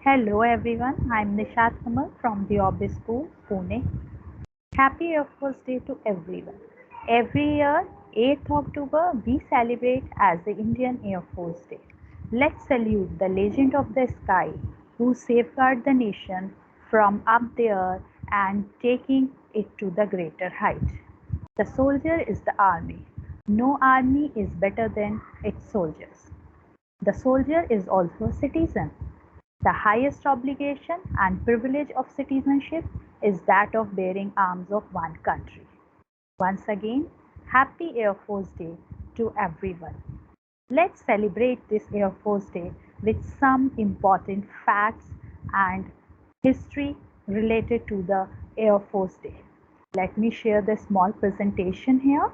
Hello everyone, I'm Nishat Kamal from the Orbis School, Pune. Happy Air Force Day to everyone. Every year, 8th October, we celebrate as the Indian Air Force Day. Let's salute the legend of the sky who safeguard the nation from up there and taking it to the greater height. The soldier is the army. No army is better than its soldiers. The soldier is also a citizen. The highest obligation and privilege of citizenship is that of bearing arms of one country. Once again, Happy Air Force Day to everyone. Let's celebrate this Air Force Day with some important facts and history related to the Air Force Day. Let me share the small presentation here.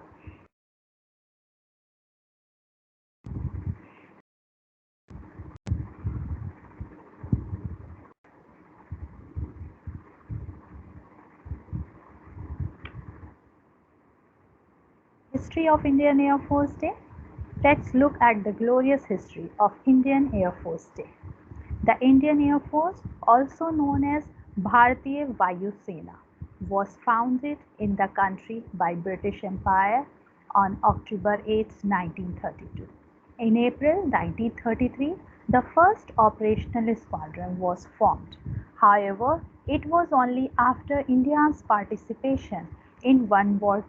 History of Indian Air Force Day. Let's look at the glorious history of Indian Air Force Day. The Indian Air Force, also known as Bharatiya Vayu Sena, was founded in the country by British Empire on October 8, 1932. In April 1933, the first operational squadron was formed. However, it was only after India's participation in World War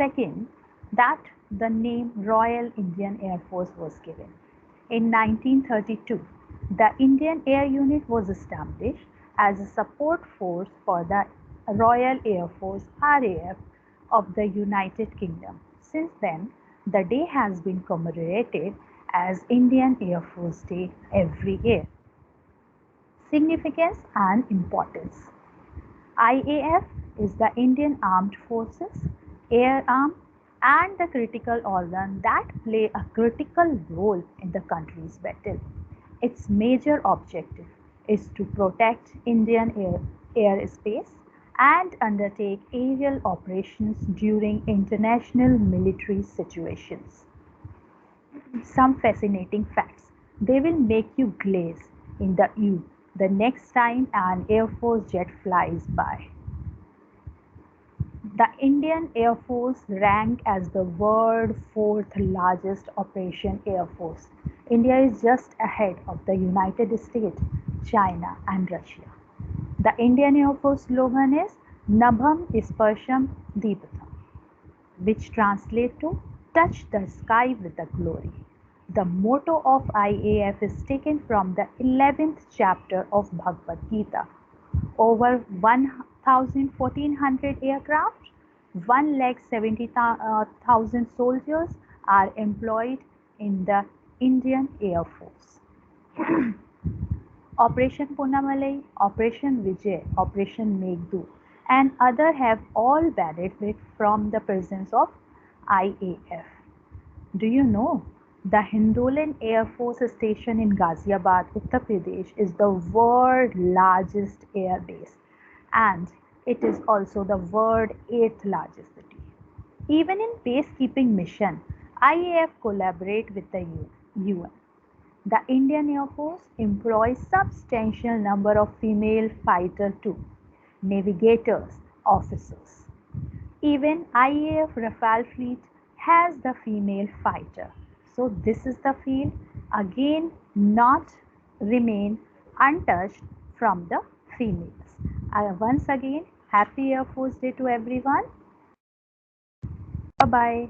II that the name Royal Indian Air Force was given. In 1932, the Indian Air Unit was established as a support force for the Royal Air Force (RAF) of the United Kingdom. Since then, the day has been commemorated as Indian Air Force Day every year. Significance and importance. IAF is the Indian Armed Forces, Air Arm, and the critical organ that play a critical role in the country's battle. Its major objective is to protect Indian airspace and undertake aerial operations during international military situations. Some fascinating facts. They will make you glaze in the eye the next time an Air Force jet flies by. The Indian Air Force ranked as the world's fourth largest operation air force. India is just ahead of the United States, China and Russia. The Indian Air Force slogan is Nabham Sparsham Deepatham, which translates to touch the sky with the glory. The motto of IAF is taken from the 11th chapter of Bhagavad Gita. Over 1,400 aircraft, 1,70,000 soldiers are employed in the Indian Air Force. Operation Poonamalai, Operation Vijay, Operation Meghdoot, and other have all benefited from the presence of IAF. Do you know the Hindolan Air Force Station in Ghaziabad, Uttar Pradesh is the world's largest air base and it is also the world's 8th largest city. Even in peacekeeping mission, IAF collaborate with the UN. The Indian Air Force employs substantial number of female fighter too, navigators, officers. Even IAF Rafale fleet has the female fighter. So this is the field again not remain untouched from the females. Once again, Happy Air Force Day to everyone. Bye bye.